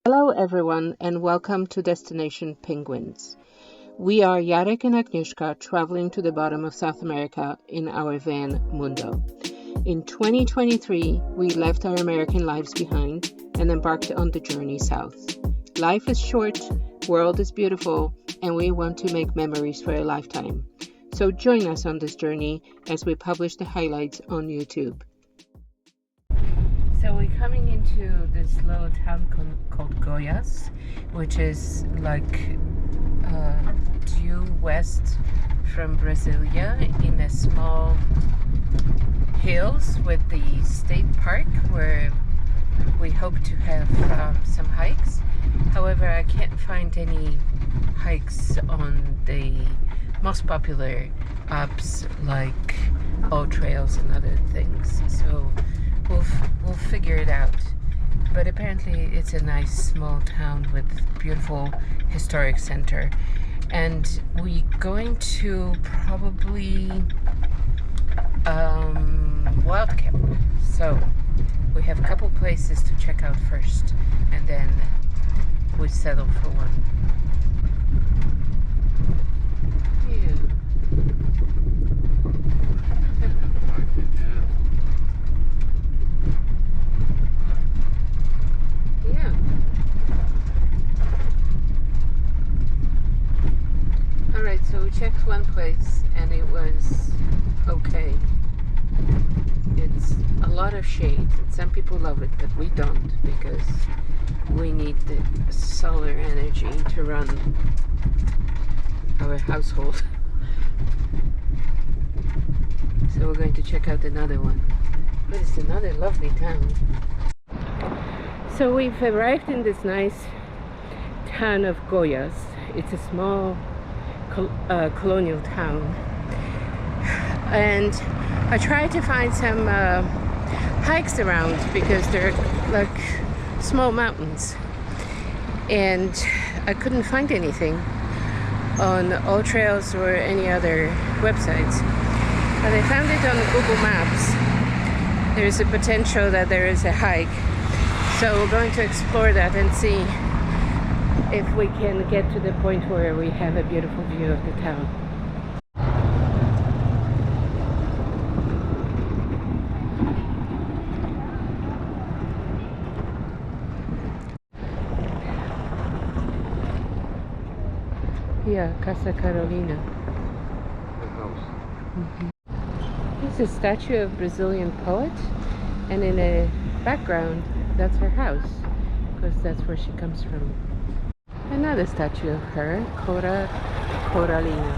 Hello everyone and welcome to Destination Penguins. We are Jarek and Agnieszka traveling to the bottom of South America in our van Mundo. In 2023, we left our American lives behind and embarked on the journey south. Life is short, world is beautiful, and we want to make memories for a lifetime. So join us on this journey as we publish the highlights on YouTube. So we're coming into this little town called Goias, which is like due west from Brasilia in a small hills with the state park where we hope to have some hikes. However, I can't find any hikes on the most popular apps like All Trails and other things. So we'll figure it out. But apparently it's a nice small town with beautiful historic center. And we're going to probably wild camp. So we have a couple places to check out first, and then we settle for one. Alright, so we checked one place and it was okay. It's a lot of shade. Some people love it, but we don't because we need the solar energy to run our household. So we're going to check out another one. But it's another lovely town. So we've arrived in this nice town of Goias. It's a small colonial town, and I tried to find some hikes around because they're like small mountains, and I couldn't find anything on All Trails or any other websites, but I found it on Google Maps. There's a potential that there is a hike, so we're going to explore that and see if we can get to the point where we have a beautiful view of the town. Yeah, Casa Carolina. The house. There's a statue of Brazilian poet, and in the background, that's her house, because that's where she comes from. Another statue of her, Coralina.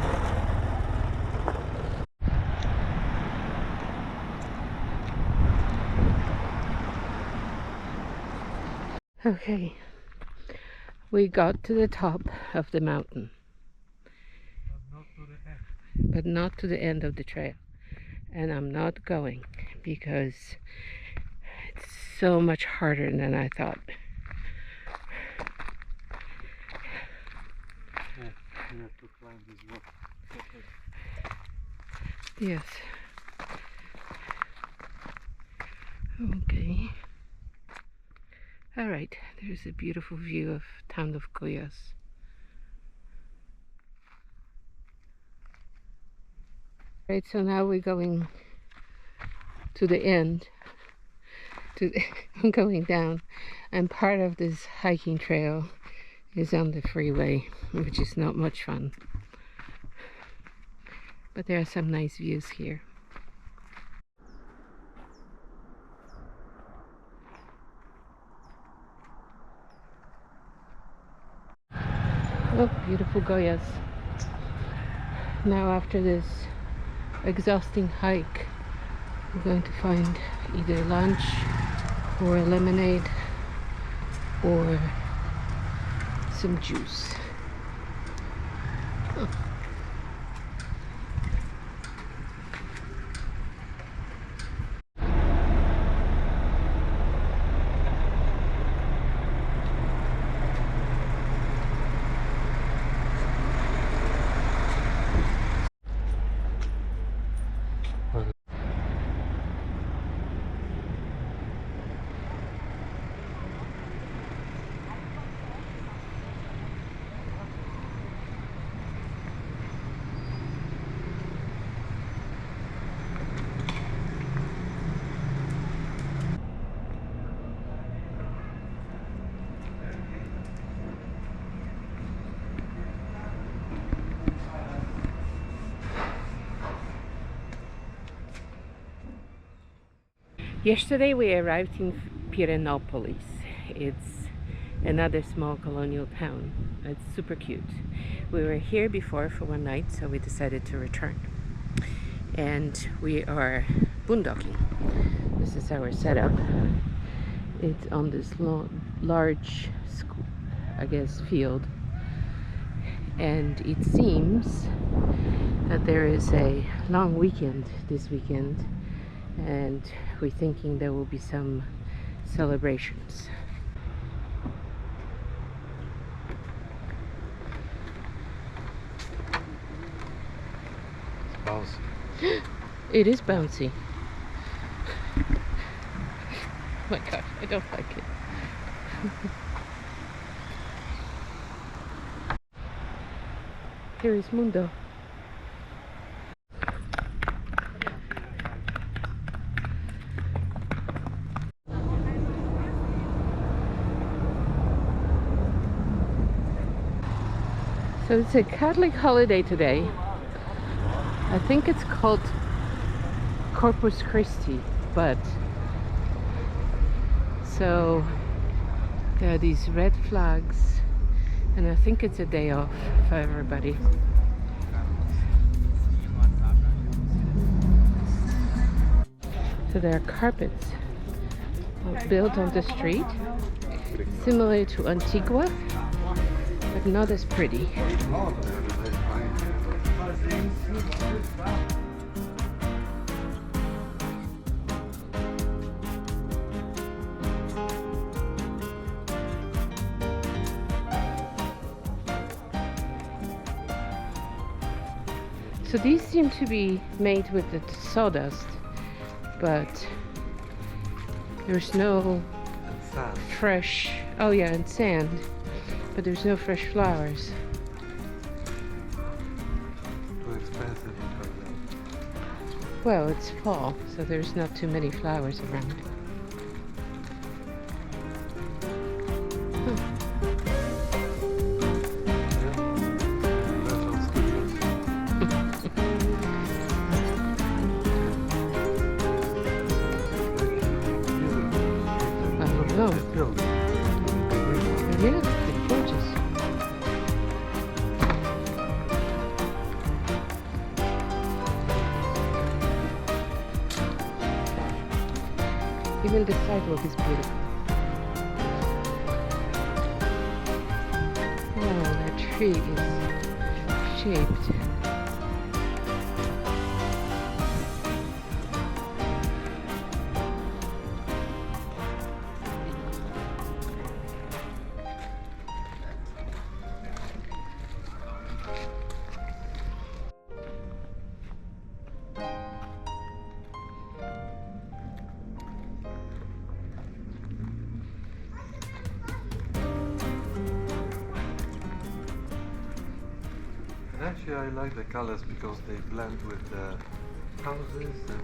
Okay, we got to the top of the mountain, but not to the end of the trail. And I'm not going because it's so much harder than I thought. You have to climb this rock. Yes. Okay. All right. There's a beautiful view of town of Goias. Right. So now we're going to the end. I'm going down, and part of this hiking trail is on the freeway, which is not much fun, but there are some nice views here. Oh, beautiful Goias. Now after this exhausting hike, we're going to find either lunch or a lemonade or some juice. Oh. Yesterday we arrived in Pirenopolis. It's another small colonial town. It's super cute. We were here before for one night, so we decided to return. And we are boondocking. This is our setup. It's on this large, I guess, field. And it seems that there is a long weekend this weekend, and we're thinking there will be some celebrations. It's bouncy. It is bouncy. Oh my gosh, I don't like it. Here is Mundo. So it's a Catholic holiday today. I think it's called Corpus Christi, but so there are these red flags, and I think it's a day off for everybody. So there are carpets built on the street, similar to Antigua, but not as pretty. So these seem to be made with the sawdust, but there's no fresh, oh yeah, and sand, but there's no fresh flowers. Too expensive because Well, it's fall, so there's not too many flowers around. Oh, yeah, they're gorgeous. Even the sidewalk is beautiful. Oh, that tree is shaped. actually I like the colors because they blend with the houses and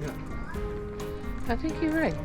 yeah. I think you're right.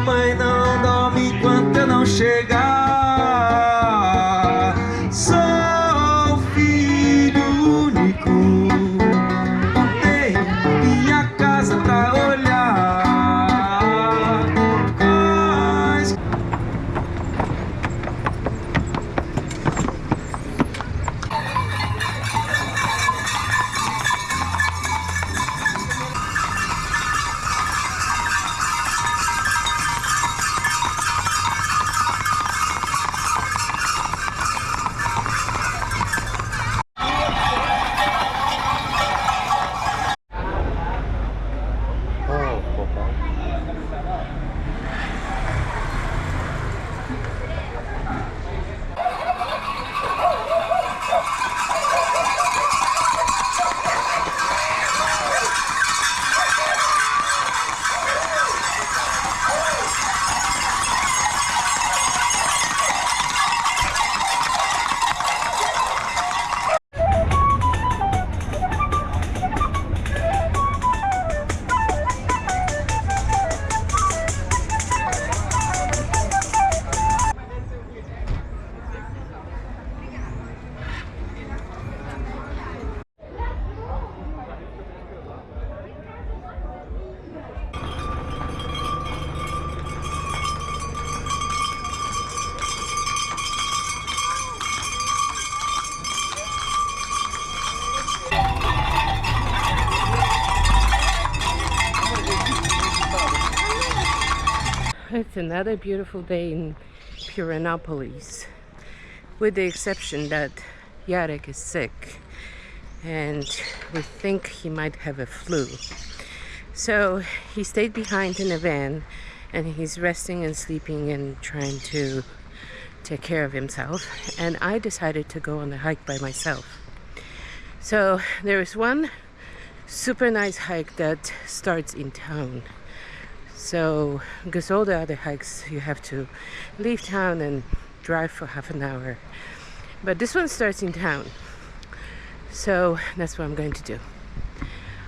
mãe não dorme enquanto eu não chegar. Sou filho único, tenho minha casa pra olhar. It's another beautiful day in Pirenopolis, with the exception that Jarek is sick and we think he might have a flu. So he stayed behind in a van and he's resting and sleeping and trying to take care of himself. And I decided to go on a hike by myself. So there is one super nice hike that starts in town. So, because all the other hikes you have to leave town and drive for half an hour. But this one starts in town. So that's what I'm going to do.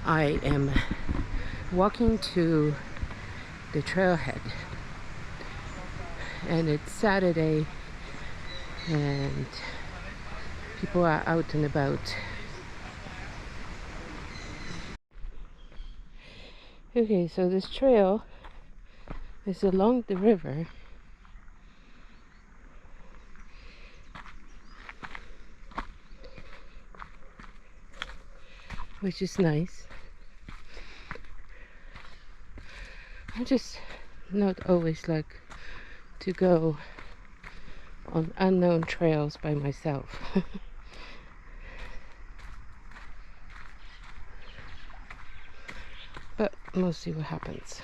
I am walking to the trailhead. And it's Saturday and people are out and about. Okay, so this trail is along the river, which is nice. I just not always like to go on unknown trails by myself. But we'll see what happens.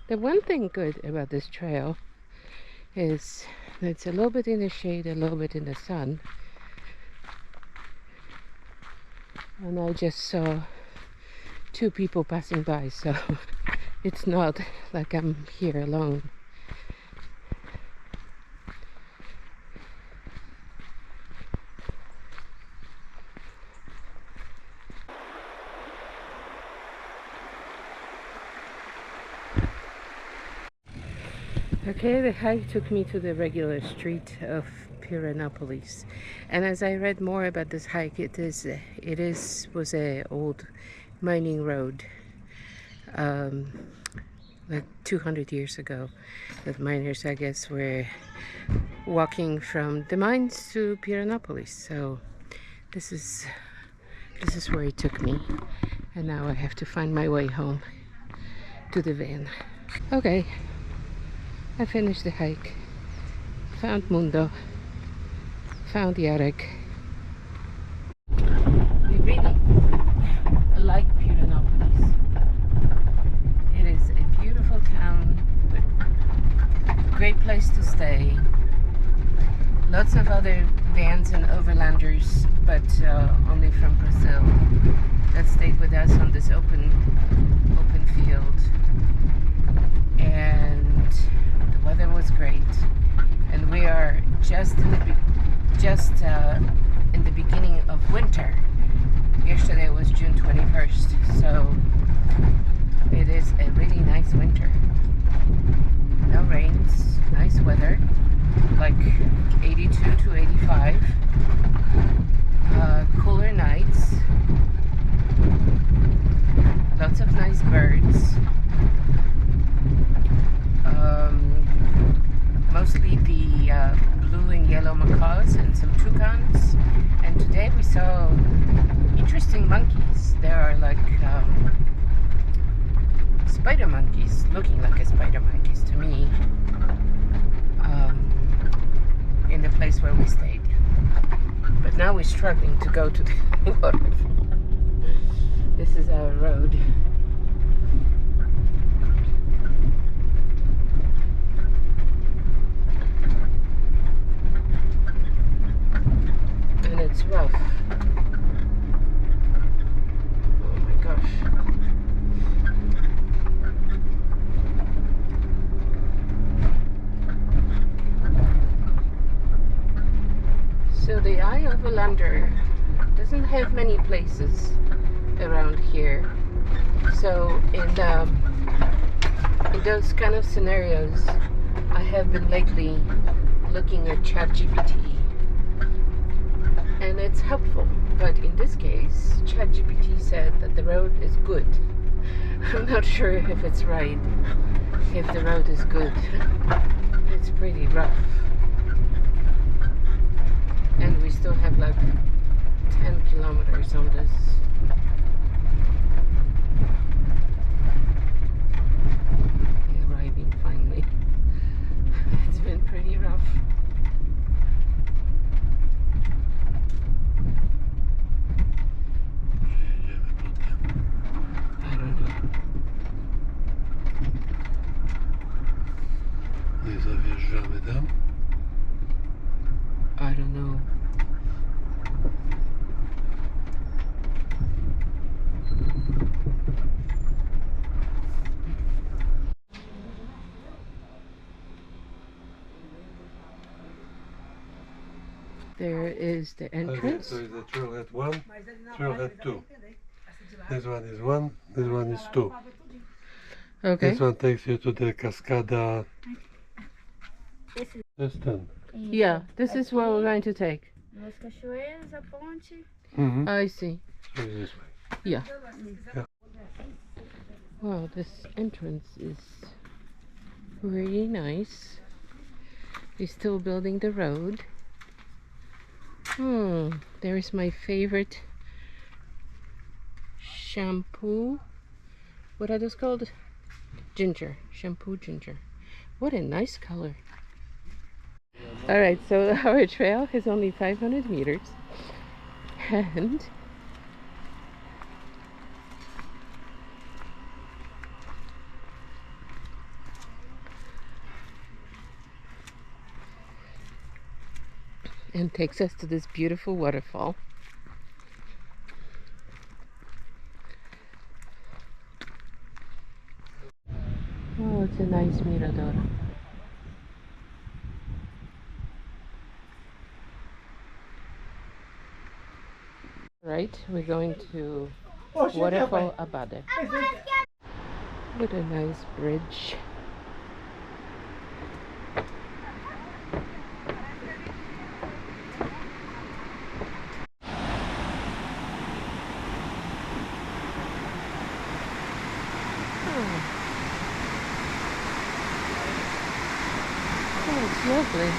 The one thing good about this trail is that it's a little bit in the shade, a little bit in the sun. And I just saw two people passing by, so it's not like I'm here alone. Okay, the hike took me to the regular street of Pirenopolis, and as I read more about this hike, it was a old mining road, like 200 years ago, that miners, I guess, were walking from the mines to Pirenopolis. So this is where it took me, and now I have to find my way home to the van. Okay, I finished the hike, found Mundo, found Jarek. I really like Pirenopolis. It is a beautiful town, great place to stay. Lots of other vans and overlanders, but only from Brazil, that stayed with us on this open field. 1st, so it is a really nice winter. No rains, nice weather, like 82 to 85. Cooler nights, lots of nice birds. Mostly the blue and yellow macaws and some toucans. And today we saw interesting monkeys. There are like spider monkeys, looking like a spider monkeys to me, in the place where we stayed. But now we're struggling to go to the waterfall. This is our road. And it's rough. Oh my gosh. So the Eye of Overlander doesn't have many places around here. So in those kind of scenarios, I have been lately looking at ChatGPT, and it's helpful. But in this case, ChatGPT said that the road is good. I'm not sure if it's right. If the road is good, it's pretty rough. And we still have like 10 kilometers on this. Arriving finally. It's been pretty rough. I don't know. Nie zajeżdżamy tam. I don't know. There is the entrance. So it's a trailhead 1, trailhead 2. This one is 1, this one is 2. Okay. This one takes you to the Cascada. This 10. Yeah, this is what we're going to take. Nas cachoeiras, a ponte. Mm-hmm. I see. So this way. Yeah. Yeah. Wow, this entrance is really nice. They're still building the road. There is my favorite shampoo. What are those called? Ginger. Shampoo ginger. What a nice color. Alright, so our trail is only 500 meters. And takes us to this beautiful waterfall. Oh, it's a nice mirador. Right, we're going to Waterfall Abade. What a nice bridge. Oh, it's lovely.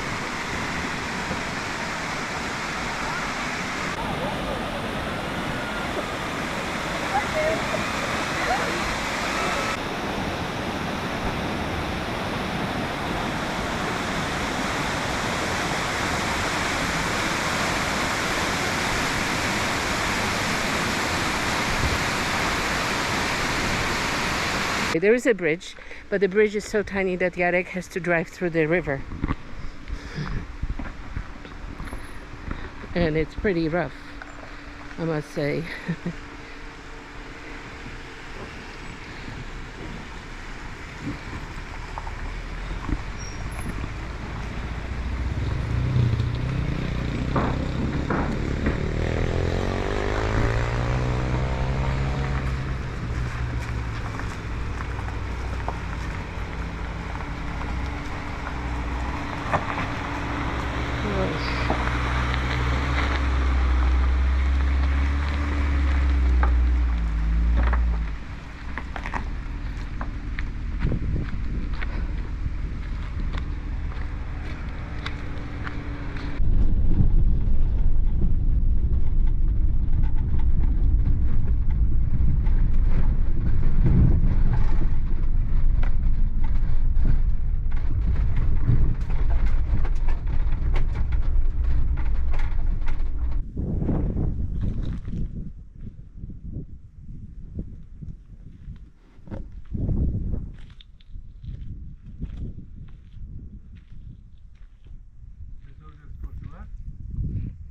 There is a bridge, but the bridge is so tiny that Jarek has to drive through the river. And it's pretty rough, I must say.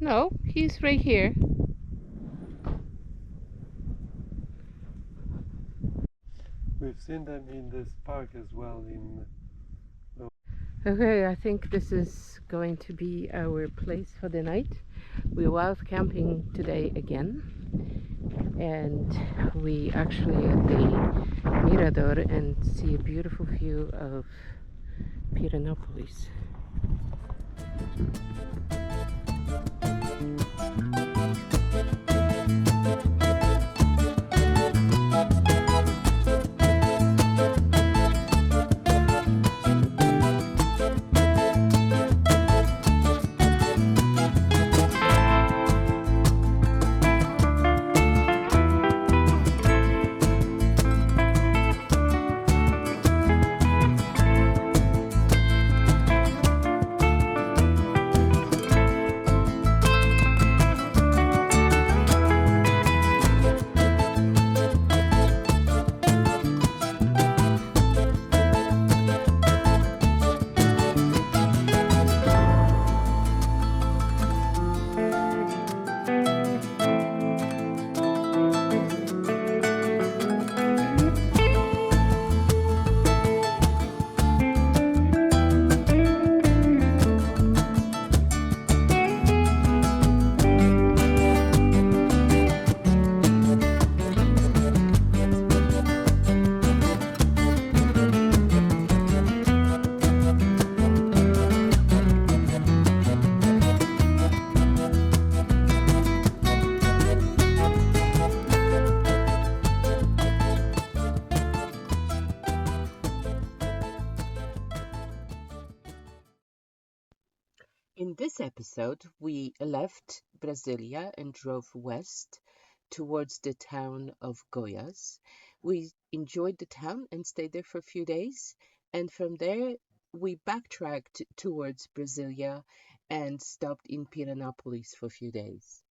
No, he's right here. We've seen them in this park as well. Okay, I think this is going to be our place for the night. We're out camping today again, and we actually at the Mirador and see a beautiful view of Pirenopolis. In this episode, we left Brasilia and drove west towards the town of Goias. We enjoyed the town and stayed there for a few days, and from there we backtracked towards Brasilia and stopped in Pirenopolis for a few days.